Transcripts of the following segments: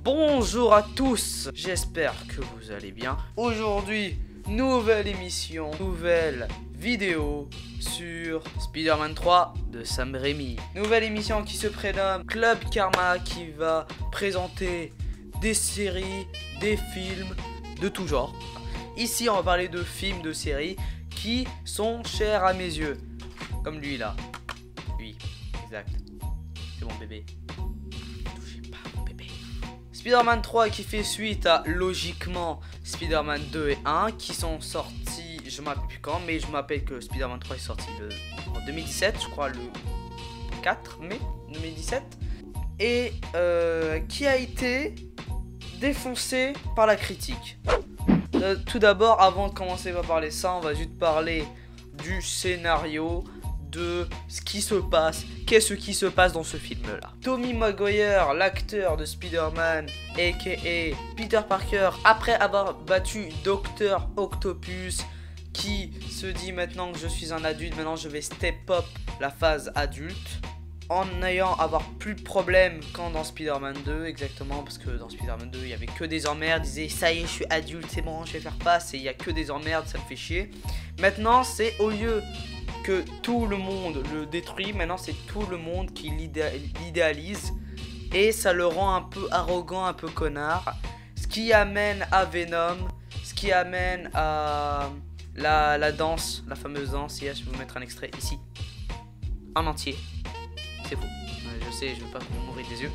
bonjour à tous, j'espère que vous allez bien. Aujourd'hui, nouvelle émission, nouvelle vidéo sur Spider-Man 3 de Sam Raimi. Nouvelle émission qui se prénomme Club Karma, qui va présenter des séries, des films de tout genre. Ici on va parler de films, de séries qui sont chers à mes yeux. Comme lui là. Lui, exact. C'est mon bébé. Touchez pas mon bébé. Spider-Man 3 qui fait suite à, logiquement, Spider-Man 2 et 1 qui sont sortis, je ne m'appelle plus quand, mais je m'appelle que Spider-Man 3 est sorti en 2017, je crois le 4 mai 2017. Et qui a été défoncé par la critique. Tout d'abord, avant de commencer par parler ça, on va juste parler du scénario, de ce qui se passe, qu'est-ce qui se passe dans ce film-là. Tobey Maguire, l'acteur de Spider-Man, a.k.a. Peter Parker, après avoir battu Dr. Octopus, qui se dit maintenant que je suis un adulte, maintenant je vais step up la phase adulte, en avoir plus de problèmes qu'en dans Spider-Man 2, exactement, parce que dans Spider-Man 2, il y avait que des emmerdes, il disait ça y est, je suis adulte, c'est bon, je vais faire face, et il y a que des emmerdes, ça me fait chier. Maintenant, c'est au lieu que tout le monde le détruit, maintenant c'est tout le monde qui l'idéalise, et ça le rend un peu arrogant, un peu connard, ce qui amène à Venom, ce qui amène à la danse, la fameuse danse. Je vais vous mettre un extrait ici, en entier. C'est faux, je sais, je veux pas que vous mouriez des yeux.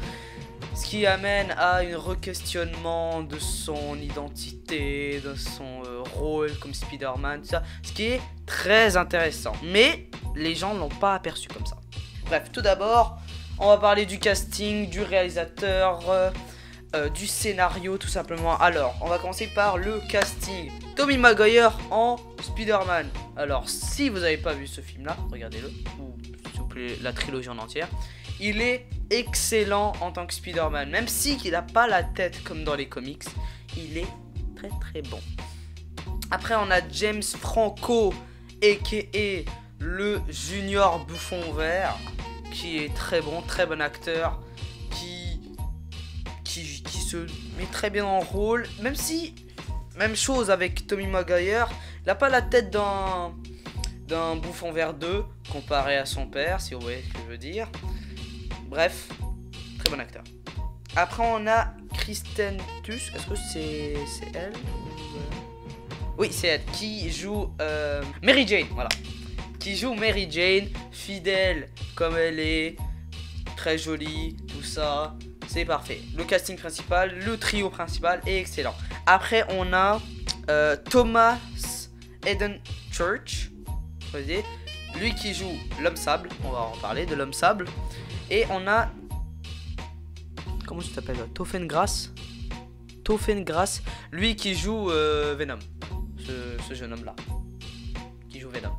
Ce qui amène à un re-questionnement de son identité, de son rôle comme Spider-Man, tout ça. Ce qui est très intéressant. Mais les gens ne l'ont pas aperçu comme ça. Bref, tout d'abord, on va parler du casting, du réalisateur, du scénario, tout simplement. Alors, on va commencer par le casting. Tobey Maguire en Spider-Man. Alors, si vous n'avez pas vu ce film-là, regardez-le. Ou s'il vous plaît, la trilogie en entière. Il est excellent en tant que Spider-Man. Même si il n'a pas la tête comme dans les comics, il est très très bon. Après, on a James Franco, a.k.a. le junior bouffon vert, qui est très bon acteur, qui se met très bien en rôle. Même si, même chose avec Tobey Maguire, il n'a pas la tête d'un bouffon vert 2 comparé à son père, si vous voyez ce que je veux dire. Bref, très bon acteur. Après, on a Kristen Tuss. Est-ce que c'est elle? Oui, c'est elle qui joue Mary Jane. Voilà. Qui joue Mary Jane, fidèle comme elle est, très jolie, tout ça. C'est parfait. Le casting principal, le trio principal est excellent. Après, on a Thomas Hayden Church. Lui qui joue l'homme sable. On va en parler de l'homme sable. Et on a, comment tu t'appelles, Tophen Grass, lui qui joue Venom, ce jeune homme là, qui joue Venom.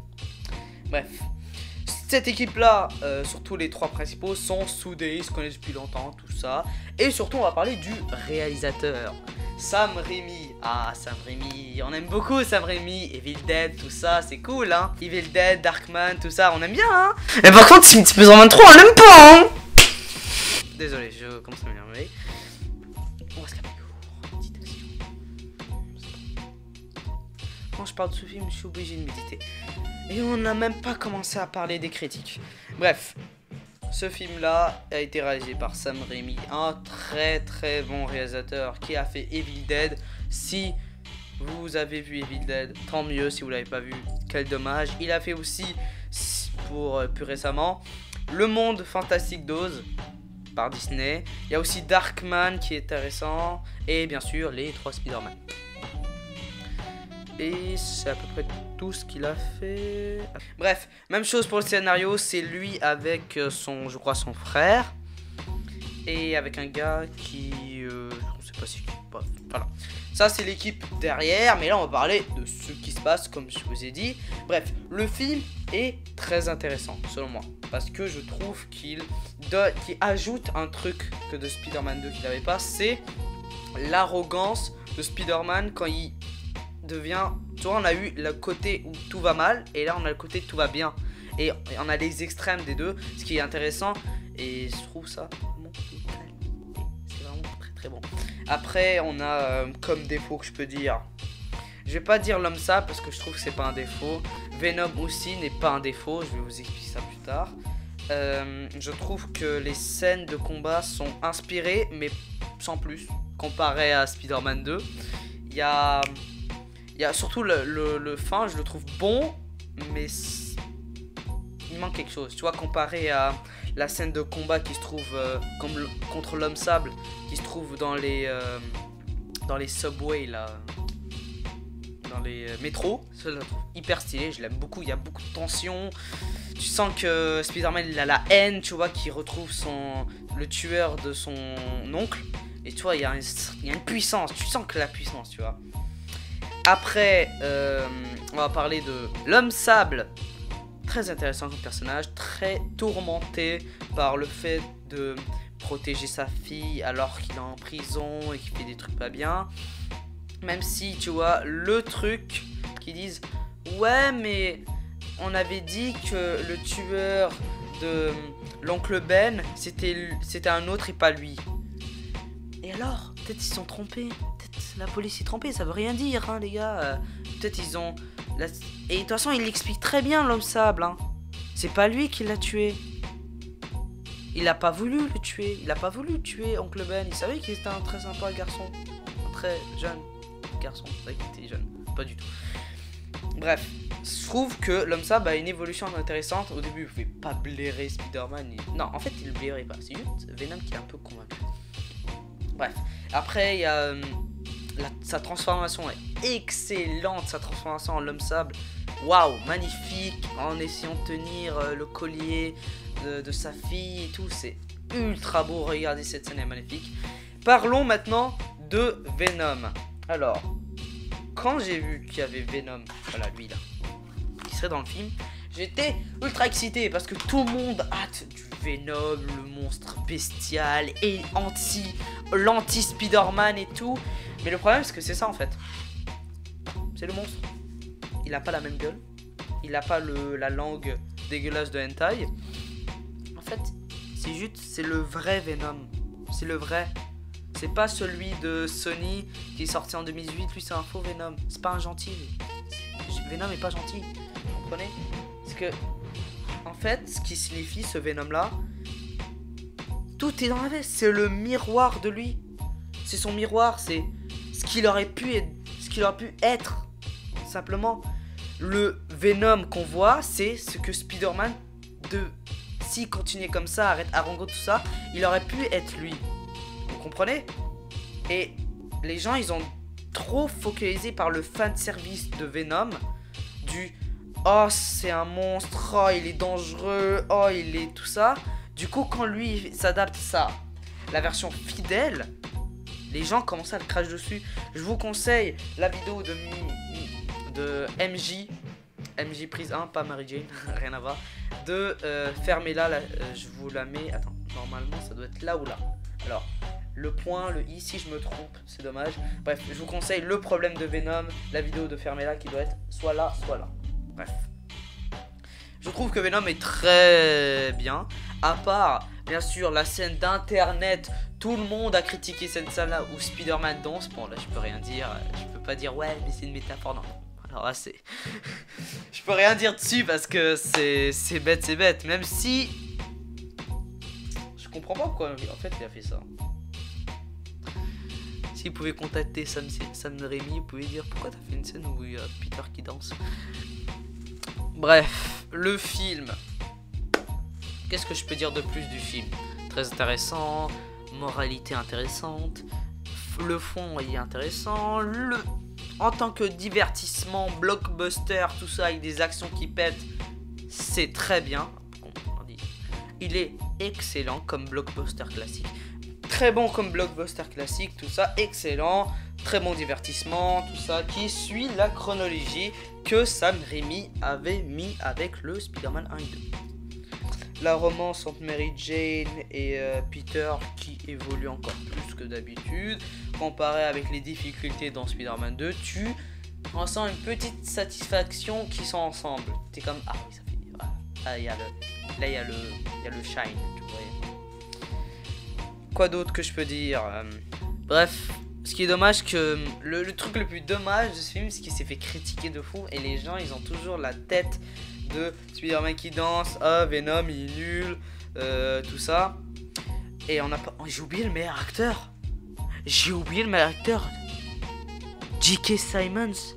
Bref, cette équipe là, surtout les trois principaux, sont soudés, ils se connaissent depuis longtemps, tout ça. Et surtout on va parler du réalisateur, Sam Raimi. Ah, Sam Raimi, on aime beaucoup Sam Raimi, Evil Dead, tout ça, c'est cool hein. Evil Dead, Darkman, tout ça, on aime bien hein. Mais par contre, Spider-Man 3, on l'aime pas hein. Désolé, je commence à m'énerver. On va se calmer. Méditation. Quand je parle de ce film, je suis obligé de méditer. Et on n'a même pas commencé à parler des critiques. Bref. Ce film-là a été réalisé par Sam Raimi, un très très bon réalisateur qui a fait Evil Dead. Si vous avez vu Evil Dead, tant mieux. Si vous l'avez pas vu, quel dommage. Il a fait aussi, pour plus récemment, Le Monde Fantastique d'Oz par Disney. Il y a aussi Darkman qui est intéressant. Et bien sûr, les 3 Spider-Man. Et c'est à peu près tout ce qu'il a fait. Bref, même chose pour le scénario. C'est lui avec son frère. Et avec un gars qui... on sait pas si... Voilà. Ça, c'est l'équipe derrière. Mais là, on va parler de ce qui se passe, comme je vous ai dit. Bref, le film est très intéressant, selon moi. Parce que je trouve qu'il ajoute un truc que de Spider-Man 2 qu'il n'avait pas. C'est l'arrogance de Spider-Man quand il devient... Tu vois, on a eu le côté où tout va mal. Et là, on a le côté où tout va bien. Et on a les extrêmes des deux. Ce qui est intéressant. Et je trouve ça vraiment... C'est vraiment très très bon. Après, on a comme défaut que je peux dire. Je vais pas dire l'homme sable parce que je trouve que c'est pas un défaut. Venom aussi n'est pas un défaut. Je vais vous expliquer ça plus tard. Je trouve que les scènes de combat sont inspirées, mais sans plus, comparé à Spider-Man 2. Il y a surtout le fin, je le trouve bon, mais il manque quelque chose. Tu vois, comparé à la scène de combat qui se trouve contre l'homme sable, qui se trouve dans les subways là, dans les métros, ça, je le trouve hyper stylé, je l'aime beaucoup. Il y a beaucoup de tension. Tu sens que Spider-Man il a la haine, tu vois, qui retrouve le tueur de son oncle. Et tu vois, il y a une puissance, tu sens que la puissance, tu vois. Après, on va parler de l'homme sable. Très intéressant comme personnage, très tourmenté par le fait de protéger sa fille alors qu'il est en prison et qu'il fait des trucs pas bien. Même si, tu vois, le truc qu'ils disent, ouais, mais on avait dit que le tueur de l'oncle Ben, c'était un autre et pas lui. Et alors, peut-être ils se sont trompés, peut-être la police est trompée, ça veut rien dire, hein, les gars. Peut-être ils ont... Et de toute façon, il l'explique très bien, l'homme sable, hein. C'est pas lui qui l'a tué. Il a pas voulu le tuer, il a pas voulu tuer oncle Ben. Il savait qu'il était un très sympa garçon, un très jeune garçon, c'est vrai qu'il était jeune, pas du tout. Bref, je trouve que l'homme sable a une évolution intéressante. Au début, il pouvait pas blairer Spider-Man. Non, en fait, il le blairait pas. C'est juste Venom qui est un peu convaincu. Bref, après, il y a sa transformation est excellente. Sa transformation en l'homme sable, waouh, magnifique. En essayant de tenir le collier de sa fille et tout, c'est ultra beau. Regardez, cette scène est magnifique. Parlons maintenant de Venom. Alors, quand j'ai vu qu'il y avait Venom, voilà lui là, qui serait dans le film, j'étais ultra excité parce que tout le monde hâte du Venom, le monstre bestial et l'anti Spider-Man et tout. Mais le problème c'est que c'est ça en fait. C'est le monstre. Il a pas la même gueule. Il a pas la langue dégueulasse de hentai. En fait, c'est le vrai Venom. C'est le vrai. C'est pas celui de Sony qui est sorti en 2018. Lui, c'est un faux Venom. C'est pas un gentil. Venom est pas gentil. Vous comprenez? Parce que, en fait, ce qui signifie ce Venom-là, tout est dans la veste. C'est le miroir de lui. C'est son miroir. C'est ce qu'il aurait pu être. Simplement, le Venom qu'on voit, c'est ce que Spider-Man, s'il continuait comme ça, arrête Arango, tout ça, il aurait pu être lui. Vous comprenez? Et les gens, ils ont trop focalisé par le fanservice de Venom. Oh, c'est un monstre, oh, il est dangereux, oh, il est tout ça. Du coup, quand lui s'adapte ça, la version fidèle, les gens commencent à le cracher dessus. Je vous conseille la vidéo de MJ prise 1, pas Mary Jane, rien à voir. De Fermez-la, je vous la mets. Attends, normalement ça doit être là ou là. Alors, le point, le i, si je me trompe, c'est dommage. Bref, je vous conseille le problème de Venom, la vidéo de Fermez-la qui doit être soit là, soit là. Bref. Je trouve que Venom est très bien. À part, bien sûr, la scène d'internet. Tout le monde a critiqué cette scène-là où Spider-Man danse. Bon, là, je peux rien dire. Je peux pas dire, ouais, mais c'est une métaphore. Non. Alors là, c'est... je peux rien dire dessus parce que c'est bête. Même si... je comprends pas pourquoi, en fait, il a fait ça. Si vous pouvez contacter Sam Raimi, vous pouvez dire pourquoi t'as fait une scène où il y a Peter qui danse. Bref, le film. Qu'est-ce que je peux dire de plus du film? Très intéressant, moralité intéressante, le fond est intéressant, en tant que divertissement, blockbuster, tout ça avec des actions qui pètent, c'est très bien. Il est excellent comme blockbuster classique. Très bon comme blockbuster classique, tout ça, excellent. Très bon divertissement, tout ça, qui suit la chronologie que Sam Raimi avait mis avec le Spider-Man 1 et 2. La romance entre Mary Jane et Peter qui évolue encore plus que d'habitude. Comparé avec les difficultés dans Spider-Man 2, tu ressens une petite satisfaction qu'ils sont ensemble. T'es comme, ah oui, ça fait... Voilà. Ah, il y a le shine, tu vois. Quoi d'autre que je peux dire? Bref, ce qui est dommage que le truc le plus dommage de ce film, c'est qu'il s'est fait critiquer de fou et les gens ils ont toujours la tête de Spider-Man qui danse, ah Venom il est nul, tout ça. Et on a pas, j'ai oublié le meilleur acteur. J'ai oublié le meilleur acteur. J.K. Simmons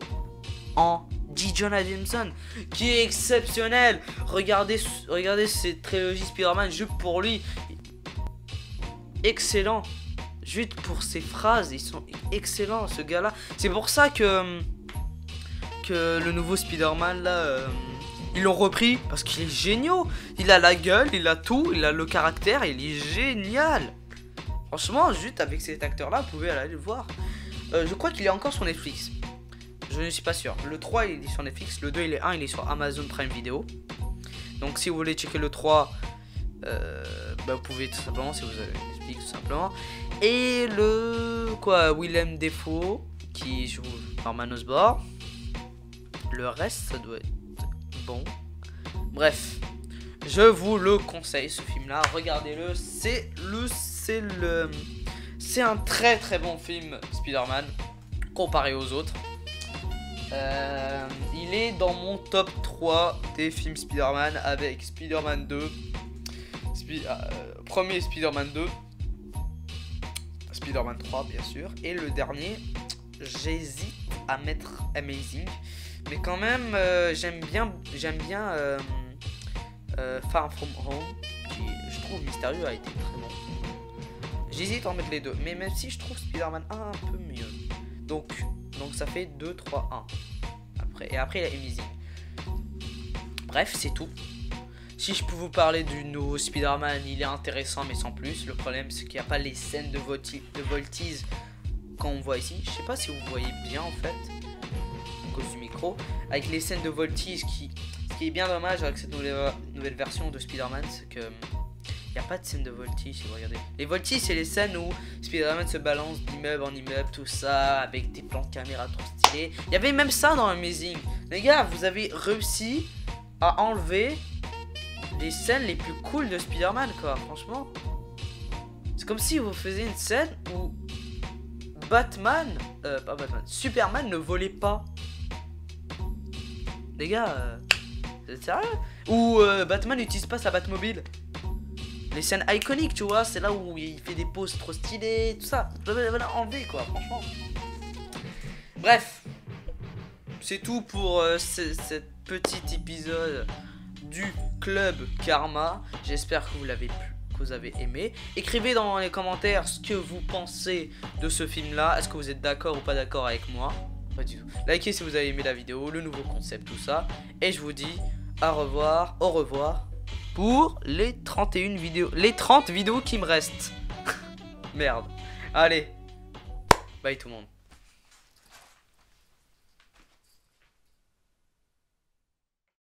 en J. Jonah Jameson, qui est exceptionnel. Regardez cette trilogie Spider-Man juste pour lui. Excellent. Juste pour ses phrases, ils sont excellents ce gars-là. C'est pour ça que le nouveau Spider-Man là, ils l'ont repris parce qu'il est génial. Il a la gueule, il a tout, il a le caractère, il est génial. Franchement, juste avec cet acteur-là, vous pouvez aller le voir. Je crois qu'il est encore sur Netflix. Je ne suis pas sûr. Le 3 il est sur Netflix, le 2 il est sur Amazon Prime Video. Donc si vous voulez checker le 3, vous pouvez tout simplement, si vous avez Netflix tout simplement. Et le Willem Dafoe qui joue Norman Osborn. Le reste ça doit être bon. Bref, je vous le conseille ce film là, regardez-le, c'est un très très bon film Spider-Man comparé aux autres. Il est dans mon top 3 des films Spider-Man avec Spider-Man 2, premier Spider-Man 2, Spider-Man 3 bien sûr, et le dernier j'hésite à mettre Amazing, mais quand même j'aime bien Far From Home, qui je trouve mystérieux, a été très bon. J'hésite à en mettre les deux, mais même si je trouve Spider-Man 1 un peu mieux. Donc ça fait 2, 3, 1. Après il y a Amazing. Bref, c'est tout. Si je peux vous parler du nouveau Spider-Man, il est intéressant mais sans plus. Le problème c'est qu'il n'y a pas les scènes de voltige quand on voit ici. Je sais pas si vous voyez bien en fait, à cause du micro. Avec les scènes de voltige, ce qui est bien dommage avec cette nouvelle version de Spider-Man, c'est que il n'y a pas de scène de voltige si vous regardez. Les voltiges, c'est les scènes où Spider-Man se balance d'immeuble en immeuble, tout ça, avec des plans de caméra trop stylés. Il y avait même ça dans Amazing. Les gars, vous avez réussi à enlever les scènes les plus cool de Spider-Man, quoi, franchement. C'est comme si vous faisiez une scène où Superman ne volait pas. Les gars, vous êtes sérieux? Ou Batman n'utilise pas sa Batmobile. Les scènes iconiques, tu vois, c'est là où il fait des poses trop stylées, tout ça. Voilà, enlevé quoi, franchement. Bref, c'est tout pour cet petit épisode du Club Karma. J'espère que vous avez aimé. Écrivez dans les commentaires ce que vous pensez de ce film-là. Est-ce que vous êtes d'accord ou pas d'accord avec moi? Pas du tout. Likez si vous avez aimé la vidéo, le nouveau concept, tout ça. Et je vous dis au revoir pour les 30 vidéos qui me restent. Merde. Allez, bye tout le monde.